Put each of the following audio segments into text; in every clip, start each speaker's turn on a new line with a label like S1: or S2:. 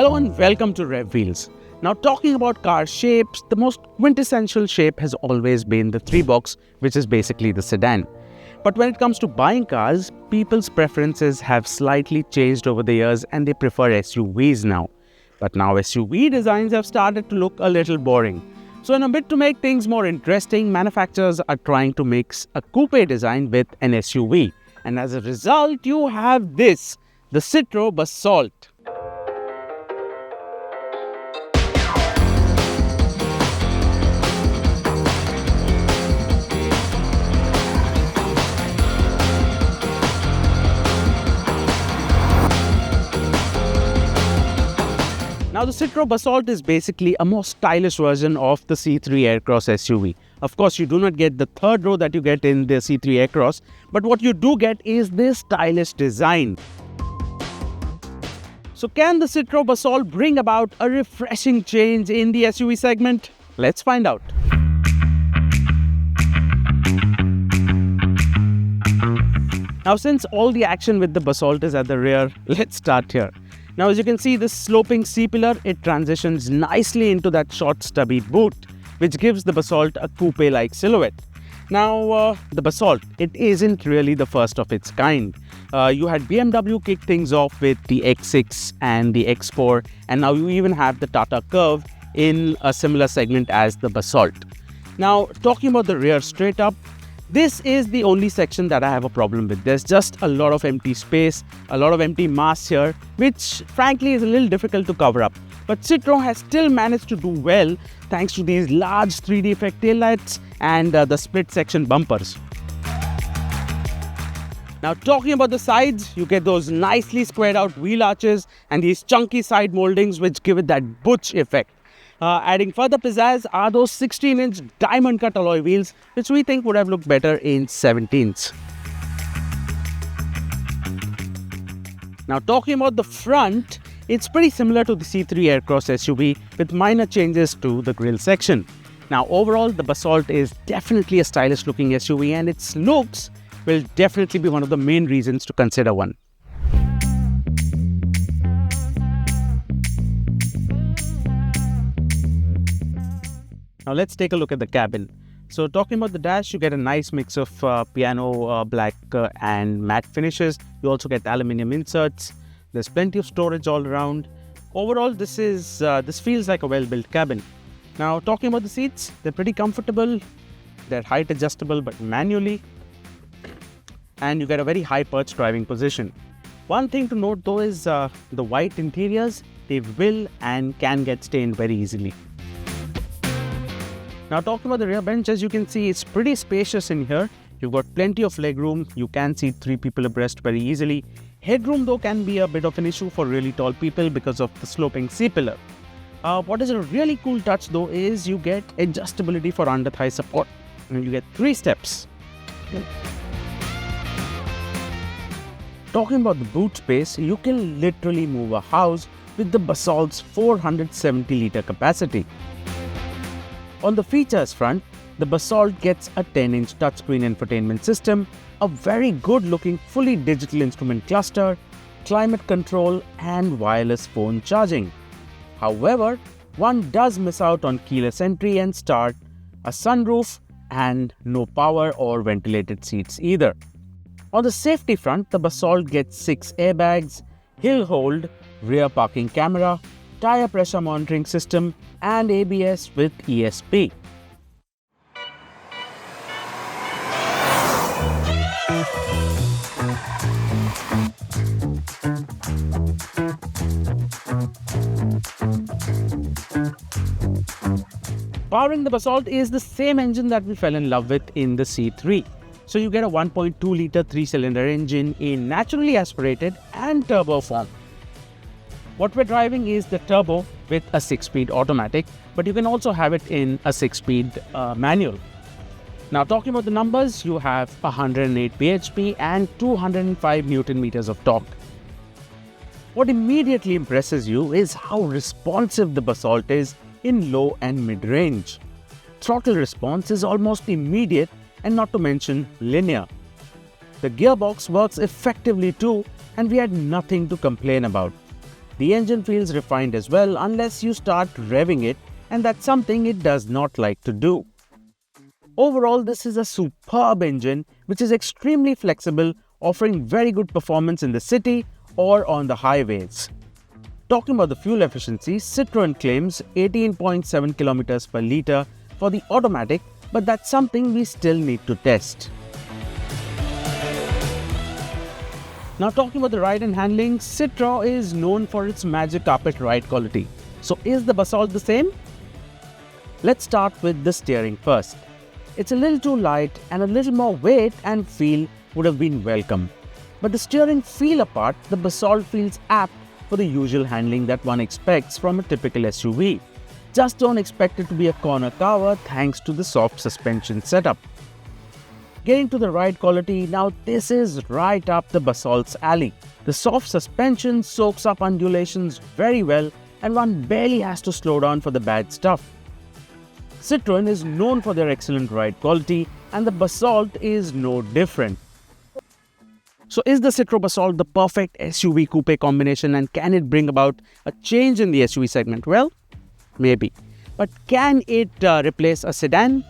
S1: Hello and welcome to Rev Wheels. Now, talking about car shapes, the most quintessential shape has always been the three box, which is basically the sedan. But when it comes to buying cars, people's preferences have slightly changed over the years and they prefer SUVs now. But now SUV designs have started to look a little boring. So in a bid to make things more interesting, manufacturers are trying to mix a coupe design with an SUV. And as a result, you have this, the Citroën Basalt. Now, the Citroën Basalt is basically a more stylish version of the C3 Aircross SUV. Of course, you do not get the third row that you get in the C3 Aircross, but what you do get is this stylish design. So, can the Citroën Basalt bring about a refreshing change in the SUV segment? Let's find out. Now, since all the action with the Basalt is at the rear, let's start here. Now, as you can see, this sloping C-pillar, it transitions nicely into that short stubby boot, which gives the Basalt a coupe-like silhouette. Now, the Basalt, it isn't really the first of its kind. You had BMW kick things off with the X6 and the X4, and now you even have the Tata Curve in a similar segment as the Basalt. Now, talking about the rear straight up, this is the only section that I have a problem with. There's just a lot of empty space, a lot of empty mass here, which frankly is a little difficult to cover up. But Citroën has still managed to do well thanks to these large 3D effect taillights and the split section bumpers. Now, talking about the sides, you get those nicely squared out wheel arches and these chunky side moldings which give it that butch effect. Adding further pizzazz are those 16-inch diamond cut alloy wheels, which we think would have looked better in 17s. Now, talking about the front, it's pretty similar to the C3 Aircross SUV with minor changes to the grille section. Now, overall, the Basalt is definitely a stylish looking SUV and its looks will definitely be one of the main reasons to consider one. Now let's take a look at the cabin. So talking about the dash, you get a nice mix of piano black and matte finishes. You also get aluminium inserts. There's plenty of storage all around. Overall, this feels like a well-built cabin. Now talking about the seats, they're pretty comfortable. They're height adjustable but manually. And you get a very high perch driving position. One thing to note though is the white interiors, they will and can get stained very easily. Now, talking about the rear bench, as you can see, it's pretty spacious in here. You've got plenty of leg room. You can seat 3 people abreast very easily. Headroom, though, can be a bit of an issue for really tall people because of the sloping C-pillar. What is a really cool touch, though, is you get adjustability for under-thigh support. And you get 3 steps. Talking about the boot space, you can literally move a house with the Basalt's 470-litre capacity. On the features front, the Basalt gets a 10-inch touchscreen infotainment system, a very good-looking fully digital instrument cluster, climate control and wireless phone charging. However, one does miss out on keyless entry and start, a sunroof and no power or ventilated seats either. On the safety front, the Basalt gets 6 airbags, hill hold, rear parking camera, tire pressure monitoring system and ABS with ESP. Powering the Basalt is the same engine that we fell in love with in the C3. So you get a 1.2-litre 3-cylinder engine in naturally aspirated and turbo form. What we're driving is the turbo with a 6-speed automatic, but you can also have it in a 6-speed manual. Now, talking about the numbers, you have 108 bhp and 205 Newton meters of torque. What immediately impresses you is how responsive the Basalt is in low and mid-range. Throttle response is almost immediate and not to mention linear. The gearbox works effectively too, and we had nothing to complain about. The engine feels refined as well unless you start revving it, and that's something it does not like to do. Overall, this is a superb engine which is extremely flexible, offering very good performance in the city or on the highways. Talking about the fuel efficiency, Citroën claims 18.7 kilometers per litre for the automatic, but that's something we still need to test. Now talking about the ride and handling, Citroën is known for its magic carpet ride quality. So is the Basalt the same? Let's start with the steering first. It's a little too light, and a little more weight and feel would have been welcome. But the steering feel apart, the Basalt feels apt for the usual handling that one expects from a typical SUV. Just don't expect it to be a corner cover thanks to the soft suspension setup. Getting to the ride quality, now this is right up the Basalt's alley. The soft suspension soaks up undulations very well, and one barely has to slow down for the bad stuff. Citroën is known for their excellent ride quality, and the Basalt is no different. So is the Citroën Basalt the perfect SUV coupe combination, and can it bring about a change in the SUV segment? Well, maybe. But can it replace a sedan?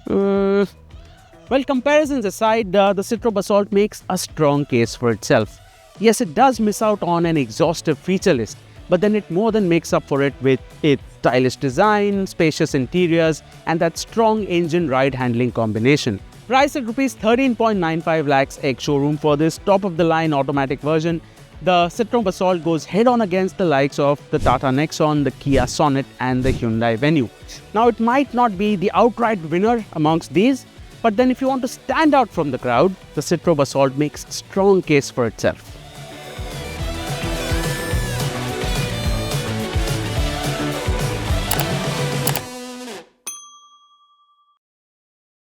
S1: Well, comparisons aside, the Citroën Basalt makes a strong case for itself. Yes, it does miss out on an exhaustive feature list, but then it more than makes up for it with its stylish design, spacious interiors, and that strong engine ride handling combination. Priced at Rs 13.95 lakhs ex-showroom for this top-of-the-line automatic version, the Citroën Basalt goes head-on against the likes of the Tata Nexon, the Kia Sonet, and the Hyundai Venue. Now, it might not be the outright winner amongst these, but then if you want to stand out from the crowd, the Citroën Basalt makes a strong case for itself.